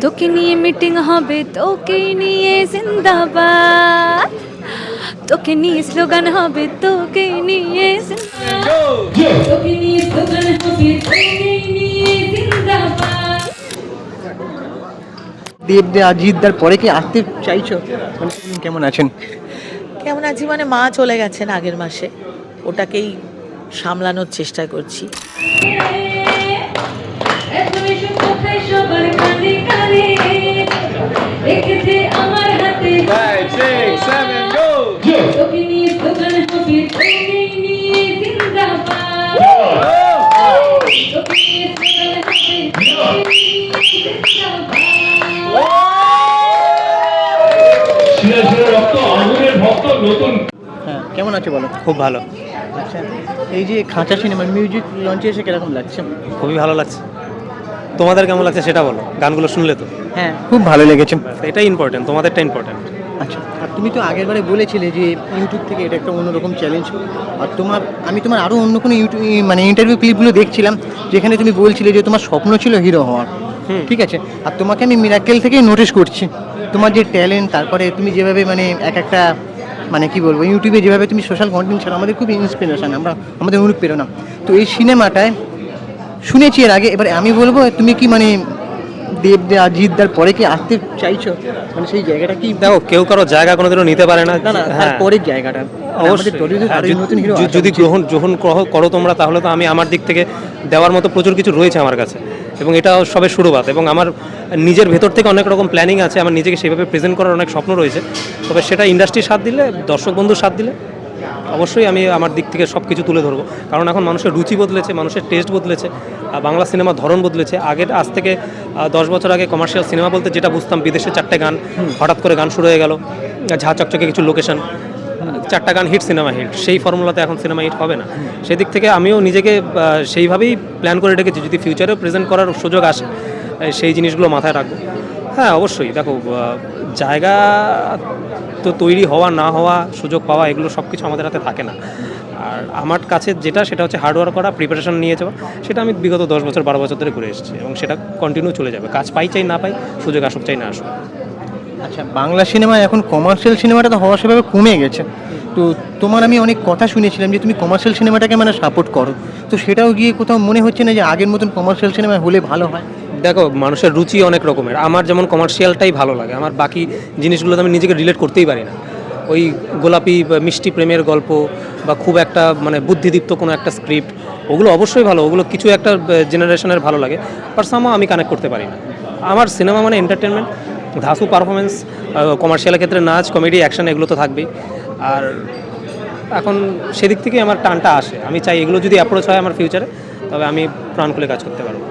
তোকে নিয়ে মিটিং হবে, তোকে নিয়ে জিন্দাবাদ, তোকে নিয়ে স্লোগান হবে, তোকে নিয়ে তোকে নিয়ে স্লোগান হবে, তোকে নিয়ে জিন্দাবাদ। দেবদা অজিতদার পরে কি আসতে চাইছো? মানে কেমন আছেন? কেমন আছি মানে মা চলে গেছেন আগের মাসে, ওটাকেই সামলানোর চেষ্টা করছি। এখন এসব কোথায় সবার কানে কানে, রেখেছে আমার হাতে 5, 6, 7, go! তোকে নিয়ে স্লোগান হবে, তোকে নিয়ে জিন্দাবাদ, তোকে নিয়ে স্লোগান হবে, তোকে নিয়ে জিন্দাবাদ। শিরা শিরা রক্ত আগুনের ভক্ত নতুন। হ্যাঁ, কেমন আছো বলো? খুব ভালো, আচ্ছা, এই যে খাঁচা সিনেমার মিউজিক লঞ্চে এসে কিরকম লাগছে? খুবই ভালো লাগছে। তোমাদের কেমন লাগছে সেটা বলো, গানগুলো শুনলে তো? হ্যাঁ, খুব ভালো লেগেছে। এটাই ইম্পর্টেন্ট, তোমাদেরটা ইম্পর্টেন্ট। আচ্ছা, আর তুমি তো আগেরবারে বলেছিলে যে ইউটিউব থেকে এটা একটা অন্যরকম চ্যালেঞ্জ। আর আমি তোমার আরও অন্য কোনো ইউটিউব মানে ইন্টারভিউ ক্লিপগুলো দেখছিলাম, যেখানে তুমি বলছিলে যে তোমার স্বপ্ন ছিল হিরো হওয়ার। ঠিক আছে, আর তোমাকে আমি মিরাকেল থেকেই নোটিস করছি তোমার যে ট্যালেন্ট, তারপরে তুমি যেভাবে মানে একটা মানে কি বলবো, ইউটিউবে যেভাবে তুমি সোশ্যাল কন্টেন্ট ছাড়া আমাদের খুব ইন্সপিরেশন, আমাদের অনুপ্রেরণা। তো এই সিনেমাটায় শুনেছি এর আগে, এবারে আমি বলবো তুমি কি মানে দেবদা অজিতদার পরে কি আসতে চাইছো? মানে সেই জায়গাটা কি? দেখো, কেউ কারো জায়গা কোনোদিনও নিতে পারে না। না, হ্যাঁ, পরের জায়গাটা অবশ্যই। যদি গ্রহণ করো তোমরা, তাহলে তো আমি আমার দিক থেকে দেওয়ার মতো প্রচুর কিছু রয়েছে আমার কাছে, এবং এটা সবে শুরুবাত। এবং আমার নিজের ভেতর থেকে অনেক রকম প্ল্যানিং আছে, আমার নিজেকে সেভাবে প্রেজেন্ট করার অনেক স্বপ্ন রয়েছে। তবে সেটা ইন্ডাস্ট্রির সাথ দিলে, দর্শক বন্ধুর সাথ দিলে অবশ্যই আমি আমার দিক থেকে সব কিছু তুলে ধরবো। কারণ এখন মানুষের রুচি বদলেছে, মানুষের টেস্ট বদলেছে, বাংলা সিনেমার ধরন বদলেছে। আজ থেকে 10 বছর আগে কমার্শিয়াল সিনেমা বলতে যেটা বুঝতাম, বিদেশে 4টে গান, হঠাৎ করে গান শুরু হয়ে গেল, ঝা চকচকে কিছু লোকেশন, 4টা গান হিট, সিনেমা হিট। সেই ফর্মুলাতে এখন সিনেমা হিট হবে না। সেদিক থেকে আমিও নিজেকে সেইভাবেই প্ল্যান করে রেখেছি, যদি ফিউচারেও প্রেজেন্ট করার সুযোগ আসে সেই জিনিসগুলো মাথায় রাখবো। হ্যাঁ, অবশ্যই। দেখো, জায়গা তো তৈরি হওয়া না হওয়া, সুযোগ পাওয়া, এগুলো সব কিছু আমাদের হাতে থাকে না। আর আমার কাছে সেটা হচ্ছে হার্ডওয়ার্ক করা, প্রিপারেশন নিয়ে যাওয়া। সেটা আমি বিগত 10 বছর 12 বছর ধরে করে এসেছি, এবং সেটা কন্টিনিউ চলে যাবে। কাজ পাই চাই না পাই, সুযোগ আসুক চাই না আসুক। আচ্ছা, বাংলা সিনেমা এখন কমার্শিয়াল সিনেমাটা তো হওয়া সেভাবে কমে গেছে। তো তোমার আমি অনেক কথা শুনেছিলাম যে তুমি কমার্শিয়াল সিনেমাটাকে মানে সাপোর্ট করো। তো সেটাও গিয়ে কোথাও মনে হচ্ছে না যে আগের মতন কমার্শিয়াল সিনেমা হলে ভালো হয়? দেখো, মানুষের রুচি অনেক রকমের। আমার যেমন কমার্শিয়ালটাই ভালো লাগে, আমার বাকি জিনিসগুলোতে আমি নিজেকে রিলেট করতেই পারি না। ওই গোলাপি মিষ্টি প্রেমের গল্প বা খুব একটা মানে বুদ্ধিদীপ্ত কোনো একটা স্ক্রিপ্ট, ওগুলো অবশ্যই ভালো, ওগুলো কিছু একটা জেনারেশনের ভালো লাগে, বাট সামহাও আমি কানেক্ট করতে পারি না। আমার সিনেমা মানে এন্টারটেনমেন্ট, ধাসু পারফরমেন্স, কমার্শিয়ালের ক্ষেত্রে নাচ, কমেডি, অ্যাকশন, এগুলো তো থাকবেই। আর এখন সেদিক থেকেই আমার টানটা আসে। আমি চাই এগুলো যদি অ্যাপ্রোচ হয় আমার ফিউচারে, তবে আমি প্রাণ খুলে কাজ করতে পারবো।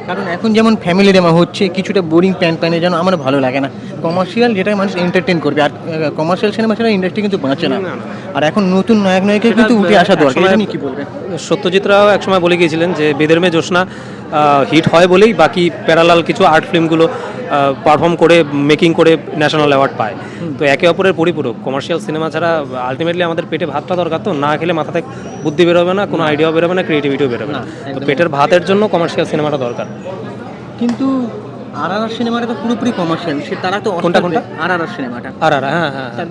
কারণ এখন যেমন ফ্যামিলি ড্রামা হচ্ছে, কিছুটা বোরিং প্যানে যেন আমার ভালো লাগে না। কমার্শিয়াল যেটা মানুষ এন্টারটেন করবে, আর কমার্শিয়াল সিনেমা ছাড়া ইন্ডাস্ট্রি কিন্তু বাঁচে না। আর এখন নতুন নায়কের কিন্তু উঠে আসা দরকার। এটা নিয়ে কি বলবেন? সত্যজিৎ রাও একসময় বলে গিয়েছিলেন যে বেদের মেয়ে জ্যোৎস্না হিট হয় বলেই বাকি প্যারালাল কিছু আর্ট ফিল্মগুলো পারফর্ম করে, মেকিং করে ন্যাশনাল অ্যাওয়ার্ড পায়। তো একে অপরের পরিপূরক। কমার্শিয়াল সিনেমা ছাড়া আলটিমেটলি আমাদের পেটে ভাতটা দরকার, তো না খেলে মাথা থেকে বুদ্ধি বেরোবে না, কোনো আইডিয়াও বেরোবে না, ক্রিয়েটিভিটিও বেরোবে না। তো পেটের ভাতের জন্য কমার্শিয়াল সিনেমাটা দরকার। কিন্তু RRR সিনেমাটা তো পুরোপুরি কমার্শিয়াল। তারা তো কোনটা? RRR সিনেমাটা। হ্যাঁ হ্যাঁ,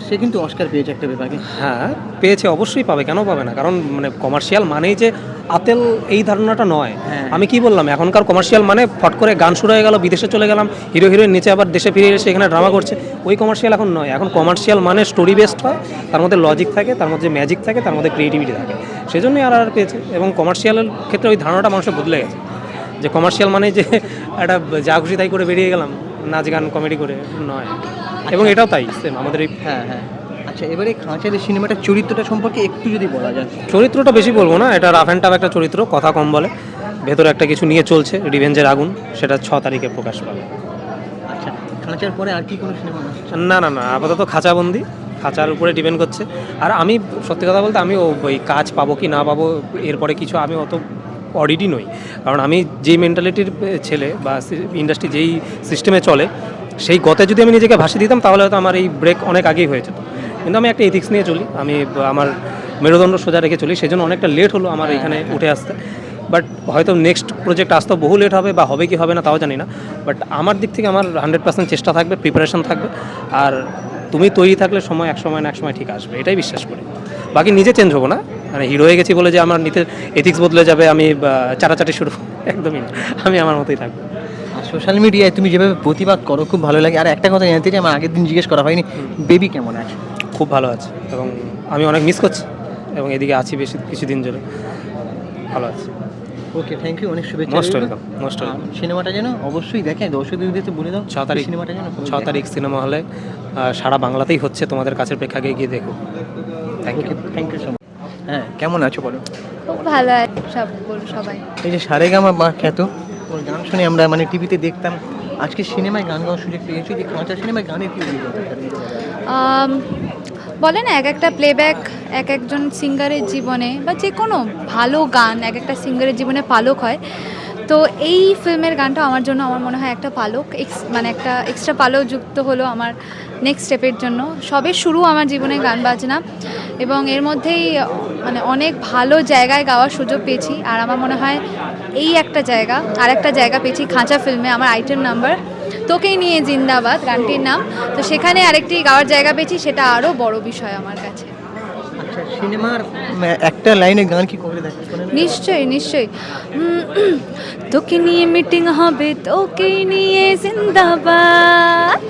সে কিন্তু অস্কার পেয়েছে একটা বিভাগে। হ্যাঁ পেয়েছে, অবশ্যই পাবে, কেন পাবে না? কারণ মানে কমার্শিয়াল মানেই যে আতেল, এই ধারণাটা নয়। আমি কি বললাম, এখনকার কমার্শিয়াল মানে ফট করে গান শুরু হয়ে গেল, বিদেশে চলে গেলাম, হিরো হিরোইন নিচে আবার দেশে ফিরে এসে এখানে ড্রামা করছে, ওই কমার্শিয়াল এখন নয়। এখন কমার্শিয়াল মানে স্টোরি বেসড হয়, তার মধ্যে লজিক থাকে, তার মধ্যে ম্যাজিক থাকে, তার মধ্যে ক্রিয়েটিভিটি থাকে। সেজন্যই আর পেয়েছে। এবং কমার্শিয়ালের ক্ষেত্রে ওই ধারণাটা মানুষের বদলে গেছে, যে কমার্শিয়াল মানে যে একটা যা খুশি তাই করে বেরিয়ে গেলাম, নাচ গান কমেডি করে, নয়। এবং এটাও তাই সেম আমাদের এই। হ্যাঁ। আচ্ছা, এবারে খাঁচার সিনেমাটার চরিত্রটা সম্পর্কে একটু যদি বলা যায়। চরিত্রটা বেশি বলবো না, এটা রাফ অ্যান্ড টাফ একটা চরিত্র, কথা কম বলে, ভেতরে একটা কিছু নিয়ে চলছে, রিভেঞ্জের আগুন, সেটা 6 তারিখে প্রকাশ পাবে। আচ্ছা, খাঁচার পরে আর কি কোনো সিনেমা? না, আপাতত খাঁচাবন্দি, খাঁচার উপরে ডিপেন্ড করছে। আর আমি সত্যি কথা বলতে, আমি ওই কাজ পাবো কি না পাবো এরপরে কিছু আমি অত অডিটই নই। কারণ আমি যেই মেন্টালিটির ছেলে, বা ইন্ডাস্ট্রি যেই সিস্টেমে চলে, সেই গতে যদি আমি নিজেকে ভাসিয়ে দিতাম, তাহলে হয়তো আমার এই ব্রেক অনেক আগেই হয়ে যেত। কিন্তু আমি একটা এথিক্স নিয়ে চলি, আমি আমার মেরুদণ্ড সোজা রেখে চলি, সেই জন্য অনেকটা লেট হলো আমার এখানে উঠে আসতে। বাট হয়তো নেক্সট প্রজেক্ট আসতে বহু লেট হবে বা হবে কি হবে না তাও জানি না, বাট আমার দিক থেকে আমার 100% চেষ্টা থাকবে, প্রিপারেশন থাকবে, আর তুমি তৈরি থাকলে সময় এক সময় না এক সময় ঠিক আসবে, এটাই বিশ্বাস করি। বাকি নিজে চেঞ্জ হবো না, মানে হিরো হয়ে গেছি বলে যে আমার নিজের এথিক্স বদলে যাবে, আমি চাটাচাটি শুরু একদমই না, আমি আমার মতোই থাকবো। আর সোশ্যাল মিডিয়ায় তুমি যেভাবে প্রতিবাদ করো খুব ভালো লাগে। আর একটা কথা জানতে চাই, আমার আগের দিন জিজ্ঞেস করা হয়নি, বেবি কেমন আছে? খুব ভালো আছে এবং আমি অনেক মিস করছি এবং এদিকে আছি বেশি কিছুদিন ধরে, ভালো আছে। ওকে, থ্যাংক ইউ, অনেক শুভেচ্ছা। Most welcome, most welcome. সিনেমাটা যেন অবশ্যই দেখে, দর্শকদের উদ্দেশ্যে বলে দাও 6 তারিখ, সিনেমাটা যেন 6 তারিখ সিনেমা হলে সারা বাংলাতেই হচ্ছে, তোমাদের কাছের প্রেক্ষাগৃহে গিয়ে দেখো। Thank you. Thank you so much. হ্যাঁ, কেমন আছো বলো? খুব ভালো আছে সবাই। এই যে সারেগামা বা খ্যাত, ওর গান শুনে আমরা মানে টিভিতে দেখতাম, আজকে সিনেমায় গান গাওয়ার সুযোগ পেয়েছি। যে কাঁচা সিনেমায় গানের কি অভিজ্ঞতা? বলে না, এক একটা প্লেব্যাক এক একজন সিঙ্গারের জীবনে বা যে কোনো ভালো গান এক একটা সিঙ্গারের জীবনে পালক হয়। তো এই ফিল্মের গানটা আমার জন্য আমার মনে হয় একটা পালক, মানে একটা এক্সট্রা পালক যুক্ত হলো আমার নেক্সট স্টেপের জন্য। সবে শুরু আমার জীবনে গান বাজনা, এবং এর মধ্যেই মানে অনেক ভালো জায়গায় গাওয়ার সুযোগ পেয়েছি। আর আমার মনে হয় এই একটা জায়গা, আর একটা জায়গা পেয়েছি খাঁচা ফিল্মে, আমার আইটেম নাম্বার তোকেই নিয়ে জিন্দাবাদ গানটির নাম। তো সেখানে আরেকটি গাওয়ার জায়গা পেয়েছি, সেটা আরও বড় বিষয় আমার কাছে। আচ্ছা, সিনেমার একটা লাইনে গান কি করে দেখো? নিশ্চয়ই নিশ্চয়ই। তোকে নিয়ে মিটিং হবে, তোকে নিয়ে জিন্দাবাদ,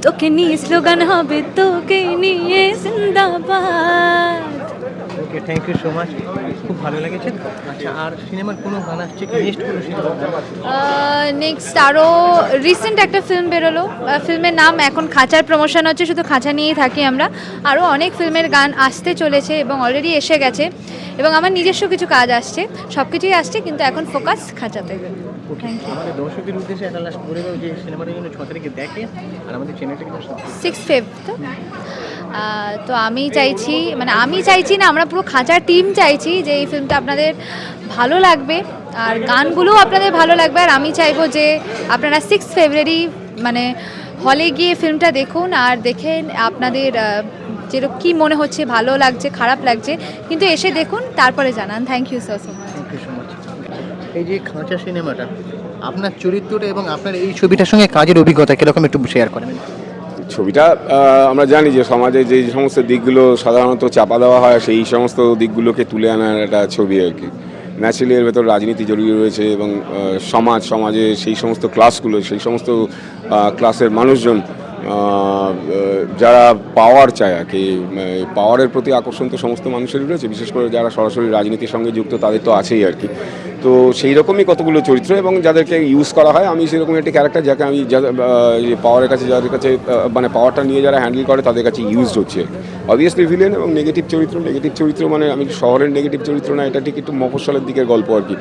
তোকে নিয়ে স্লোগান হবে, তোকে নিয়ে জিন্দাবাদ। ওকে, থ্যাংক ইউ সো মাচ, খুব ভালো লেগেছে। আচ্ছা, আর সিনেমার কোনো গান আসছে কি? নেক্সট কোনো সিনেমা? নেক্সট আরও রিসেন্ট একটা ফিল্ম বেরোলো, ফিল্মের নাম এখন খাঁচার প্রমোশন হচ্ছে, শুধু খাঁচা নিয়েই থাকি আমরা। আরও অনেক ফিল্মের গান আসতে চলেছে এবং অলরেডি এসে গেছে, এবং আমার নিজস্ব কিছু কাজ আসছে, সব কিছুই আসছে, কিন্তু এখন ফোকাস খাঁচাতে। Thank you. আমাদের দর্শকদের উদ্দেশ্যে একটা লাস্ট বলে দাও যে সিনেমাটা যেন 6 তারিখে দেখে, আর আমাদের চ্যানেলটাকে 6 ফেব। তো আমি চাইছি না, আমরা পুরো খাঁচার টিম চাইছি যে এই ফিল্মটা আপনাদের ভালো লাগবে, আর গানগুলোও আপনাদের ভালো লাগবে। আর আমি চাইবো যে আপনারা 6 ফেব্রুয়ারি মানে হলে গিয়ে ফিল্মটা দেখুন, আর দেখে আপনাদের যেরকম কী মনে হচ্ছে, ভালো লাগছে খারাপ লাগছে, কিন্তু এসে দেখুন, তারপরে জানান। Thank you so much. Thank you so much. এই যে খাঁচা সিনেমাটা, আপনার চরিত্রটা এবং আপনার এই ছবিটার সঙ্গে কাজের অভিজ্ঞতা কীরকম একটু শেয়ার করেন? ছবিটা আমরা জানি যে সমাজে যে সমস্ত দিকগুলো সাধারণত চাপা দেওয়া হয়, সেই সমস্ত দিকগুলোকে তুলে আনার একটা ছবি আর কি। ন্যাচারালি এর ভেতর রাজনীতি জড়িয়ে রয়েছে, এবং সমাজে সেই সমস্ত ক্লাসগুলো, সেই সমস্ত ক্লাসের মানুষজন যারা পাওয়ার চায় আর কি, পাওয়ারের প্রতি আকর্ষণ তো সমস্ত মানুষেরই রয়েছে, বিশেষ করে যারা সরাসরি রাজনীতির সঙ্গে যুক্ত তাদের তো আছেই আর কি। তো সেই রকমই কতগুলো চরিত্র, এবং যাদেরকে ইউজ করা হয়, আমি সেরকম একটি ক্যারেক্টার যাকে আমি পাওয়ারের কাছে, যাদের কাছে মানে পাওয়ারটা নিয়ে যারা হ্যান্ডেল করে তাদের কাছে ইউজড হচ্ছে। অবভিয়াসলি ভিলেন এবং নেগেটিভ চরিত্র মানে আমি শহরের নেগেটিভ চরিত্র না, এটা ঠিক একটু মফস্বলের দিকের গল্প আর কি,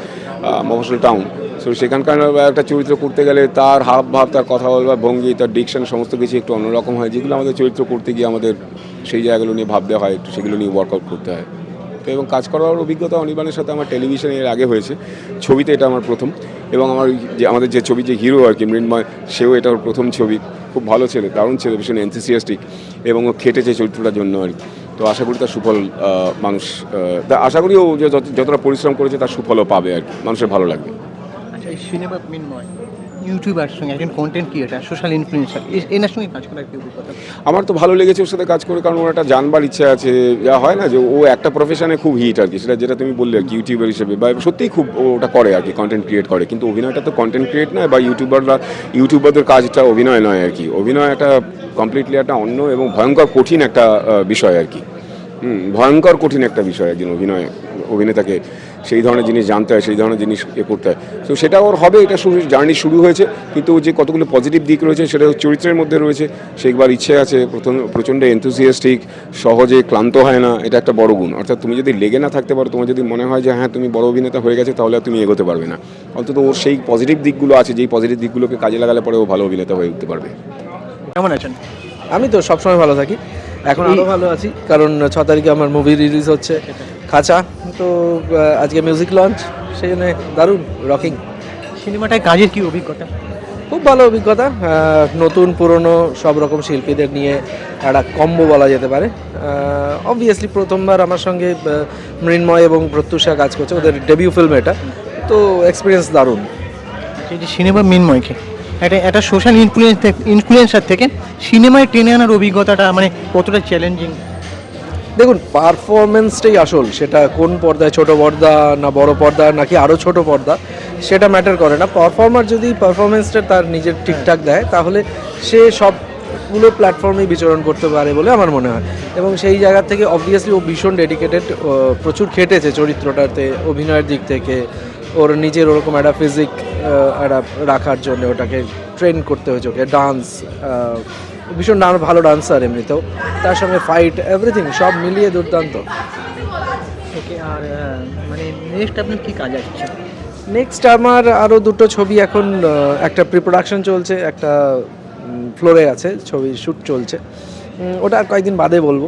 মফস্বল টাউন। সো সেখানকার একটা চরিত্র করতে গেলে তার হাব ভাব, তার কথা বলবার ভঙ্গি, তার ডিকশন সমস্ত কিছু একটু অন্যরকম হয়, যেগুলো আমাদের চরিত্র করতে গিয়ে আমাদের সেই জায়গাগুলো নিয়ে ভাবতে হয়, একটু সেগুলো নিয়ে ওয়ার্কআউট করতে হয়। তো এবং কাজ করার অভিজ্ঞতা অনির্বাণের সাথে আমার টেলিভিশনে এর আগে হয়েছে, ছবিতে এটা আমার প্রথম। এবং আমাদের যে ছবি যে হিরো আর কি মৃন্ময়, সেও এটা ওর প্রথম ছবি। খুব ভালো ছেলে, দারুণ ছেলে, ভীষণ এনথুসিয়াস্টিক, এবং ও খেটেছে চরিত্রটার জন্য আর কি। তো আশা করি তার সুফল আশা করি ও যতটা পরিশ্রম করেছে তার সুফলও পাবে আর কি, মানুষের ভালো লাগবে। আচ্ছা, এই সিনেমা মৃন্ময় ইউটিউবার সঙ্গে একজন কন্টেন্ট ক্রিয়েটার, সোশ্যাল ইনফ্লুয়েন্সার, এনার সঙ্গে কাজ করার কি অভিজ্ঞতা? আমার তো ভালো লেগেছে ওর সাথে কাজ করে, কারণ ওর একটা জানবার ইচ্ছা আছে, যা হয় না যে ও একটা প্রফেশনে খুব হিট আর কি, সেটা যেটা তুমি বললে আর কি, ইউটিউবার হিসেবে, বা সত্যিই খুব ওটা করে আর কি, কন্টেন্ট ক্রিয়েট করে। কিন্তু অভিনয়টা তো কন্টেন্ট ক্রিয়েট নয়, বা ইউটিউবারদের কাজটা অভিনয় নয় আর কি। অভিনয় একটা কমপ্লিটলি একটা অন্য এবং ভয়ঙ্কর কঠিন একটা বিষয় আর কি। ভয়ঙ্কর কঠিন একটা বিষয় একজন অভিনেতাকে সেই ধরনের জিনিস জানতে হয়, সেই ধরনের জিনিস করতে হয়। তো সেটা ওর হবে, এটা জার্নি শুরু হয়েছে, কিন্তু যে কতগুলো পজিটিভ দিক রয়েছে সেটা চরিত্রের মধ্যে রয়েছে। সেবার ইচ্ছে আছে, প্রচণ্ড এনথুসিয়াস্টিক, সহজে ক্লান্ত হয় না, এটা একটা বড় গুণ। অর্থাৎ তুমি যদি লেগে না থাকতে পারো, তোমার যদি মনে হয় যে হ্যাঁ তুমি বড় অভিনেতা হয়ে গেছে, তাহলে তুমি এগোতে পারবে না। অন্তত ওর সেই পজিটিভ দিকগুলো আছে, যেই পজিটিভ দিকগুলোকে কাজে লাগালে পরে ও ভালো অভিনেতা হয়ে উঠতে পারবে। কেমন আছেন? আমি তো সবসময় ভালো থাকি, এখন আরও ভালো আছি, কারণ 6 তারিখে আমার মুভি রিলিজ হচ্ছে খাঁচা। তো আজকে মিউজিক লঞ্চ, সেই জন্য দারুণ রকিং। সিনেমাটায় কাজের কি অভিজ্ঞতা? খুব খুব ভালো অভিজ্ঞতা, নতুন পুরনো সব রকম শিল্পীদের নিয়ে একটা কম্বো বলা যেতে পারে। অবভিয়াসলি প্রথমবার আমার সঙ্গে মৃন্ময় এবং প্রত্যুষা কাজ করছে, ওদের ডেবিউ ফিল্ম এটা, তো এক্সপিরিয়েন্স দারুণ। এই যে সিনেমা মিনময়কে একটা সোশ্যাল ইনফ্লুয়েন্সার থেকে সিনেমায় টেনে আনার অভিজ্ঞতাটা মানে কতটা চ্যালেঞ্জিং? দেখুন, পারফরমেন্সটাই আসল, সেটা কোন পর্দায়, ছোট পর্দা না বড় পর্দা নাকি আরও ছোট পর্দা, সেটা ম্যাটার করে না। পারফর্মার যদি পারফরমেন্সটা তার নিজের ঠিকঠাক দেয় তাহলে সে সবগুলো প্ল্যাটফর্মেই বিচরণ করতে পারে বলে আমার মনে হয়। এবং সেই জায়গা থেকে অবভিয়াসলি ও ভীষণ ডেডিকেটেড, প্রচুর খেটেছে চরিত্রটাতে, অভিনয়ের দিক থেকে ওর নিজের ওরকম একটা ফিজিক একটা রাখার জন্য ওটাকে ট্রেন করতে হয়েছে, ওকে ডান্স, ভীষণ ভালো ডান্সার এমনিতেও, তার সঙ্গে ফাইট, এভরিথিং সব মিলিয়ে দুর্দান্ত। ওকে, আর মানে নেক্সট আপনার কী কাজ আসছে? নেক্সট আমার আরও দুটো ছবি এখন, একটা প্রিপ্রোডাকশন চলছে, একটা ফ্লোরে আছে, ছবি শ্যুট চলছে, ওটা আর কয়েকদিন বাদে বলবো।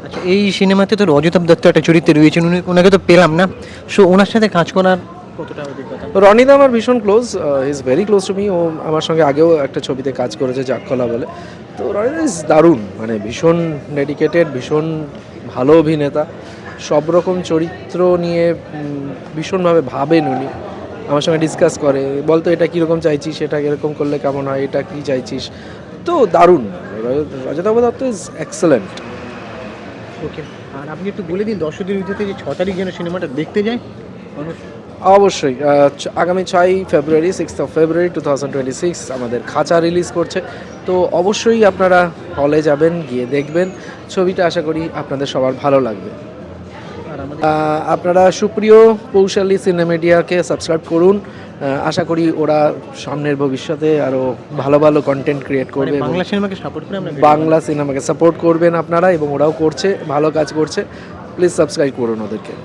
আচ্ছা, এই সিনেমাতে তো রজতাভ দত্ত একটা চরিত্রে রয়েছেন, ওনাকে তো পেলাম না, সো ওনার সাথে কাজ করার কতটা অভিজ্ঞতা? রনিদা আমার ভীষণ close, is very close to me. ও আমার সঙ্গে আগেও একটা ছবিতে কাজ করেছে, জাককলা বলে। তো রনিদা ইজ দারুণ, মানে ভীষণ ডেডিকেটেড, ভীষণ ভালো অভিনেতা, সব রকম চরিত্র নিয়ে ভীষণভাবে ভাবেন উনি, আমার সঙ্গে ডিসকাস করে, বলতো এটা কীরকম চাইছিস, এটা এরকম করলে কেমন হয়, এটা কী চাইছিস, তো দারুণ। Rajatava Dutta is excellent. Okay, আর আপনি একটু বলে দিন দর্শকদের ভিতরে যে 6 তারিখ যেন সিনেমাটা দেখতে যায় মানুষ। অবশ্যই, আগামী 6 ফেব্রুয়ারি 6 ফেব্রুয়ারি 2026 আমাদের খাঁচা রিলিজ করছে, তো অবশ্যই আপনারা হলে যাবেন, গিয়ে দেখবেন ছবিটা, আশা করি আপনাদের সবার ভালো লাগবে। আর আমাদের আপনারা সুপ্রিয় পৌশালী সিনেমিডিয়াকে সাবস্ক্রাইব করুন, আশা করি ওরা সামনের ভবিষ্যতে আরও ভালো ভালো কন্টেন্ট ক্রিয়েট করবে, এবং বাংলা সিনেমাকে সাপোর্ট করে আমরা বাংলা সিনেমাকে সাপোর্ট করবেন আপনারা, এবং ওরাও করছে, ভালো কাজ করছে, প্লিজ সাবস্ক্রাইব করুন ওদেরকে।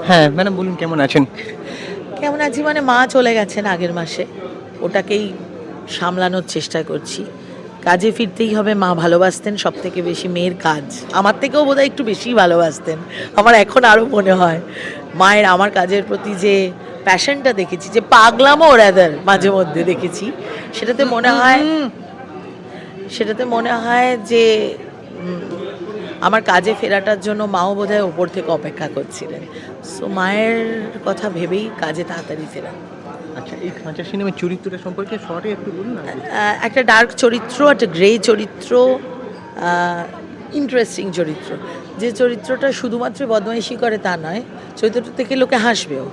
হ্যাঁ ম্যাডাম বলুন, কেমন আছেন? কেমন আছি মানে মা চলে গেছেন আগের মাসে, ওটাকেই সামলানোর চেষ্টা করছি। কাজে ফিরতেই হবে, মা ভালোবাসতেন সব থেকে বেশি মেয়ের কাজ, আমার থেকেও বোধহয় একটু বেশিই ভালোবাসতেন, আমার এখন আরও মনে হয় মায়ের আমার কাজের প্রতি যে প্যাশনটা দেখেছি, যে পাগলামও রাদার মাঝে মধ্যে দেখেছি, সেটাতে মনে হয় যে আমার কাজে ফেরাটার জন্য মাও বোধহয় ওপর থেকে অপেক্ষা করছিলেন। সো মায়ের কথা ভেবেই কাজে তাড়াতাড়ি ফেরা। আচ্ছা, এই খাঁচা সিনেমার চরিত্রটা সম্পর্কে শর্টে একটু বলুন না। একটা ডার্ক চরিত্র, একটা গ্রে চরিত্র, ইন্টারেস্টিং চরিত্র, যে চরিত্রটা শুধুমাত্র বদমাইশি করে তা নয়, চরিত্রটা থেকে লোকে হাসবেও,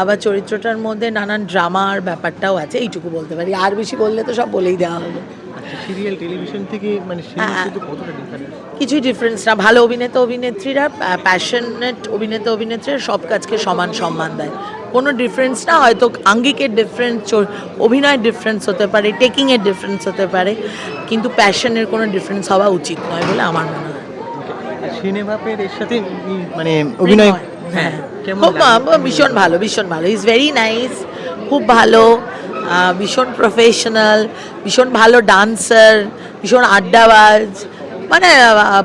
আবার চরিত্রটার মধ্যে নানান ড্রামার ব্যাপারটাও আছে, এইটুকু বলতে পারি, আর বেশি বললে তো সব বলেই দেওয়া হলো। সিরিয়াল টেলিভিশন থেকে মানে সিনেমা কিন্তু কতটা ডিফারেন্স? কিছুই ডিফারেন্স না, ভালো অভিনেতা অভিনেত্রীরা, প্যাশনেট অভিনেতা অভিনেত্রীরা সব কাজকে সমান সম্মান দেয়, কোনো ডিফারেন্স না, হয়তো আঙ্গিকের ডিফারেন্স, অভিনয়ের ডিফারেন্স হতে পারে, টেকিংয়ের ডিফারেন্স হতে পারে, কিন্তু প্যাশনের কোনো ডিফারেন্স হওয়া উচিত নয় বলে আমার মনে হয়। সিনেমাপের এর সাথে মানে অভিনয় হ্যাঁ, খুব ভীষণ ভালো, ভীষণ ভালো, ইজ ভেরি নাইস, খুব ভালো, ভীষণ প্রফেশনাল, ভীষণ ভালো ডান্সার, ভীষণ আড্ডাবাজ, মানে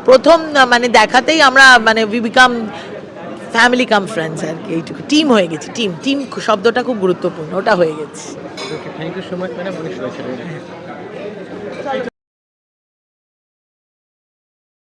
প্রথম মানে দেখাতেই আমরা মানে we become family come friends আর কি, এইটুকু, টিম হয়ে গেছি, টিম শব্দটা খুব গুরুত্বপূর্ণ, ওটা হয়ে গেছে। Thank you so much madam, অনেক শুভেচ্ছা।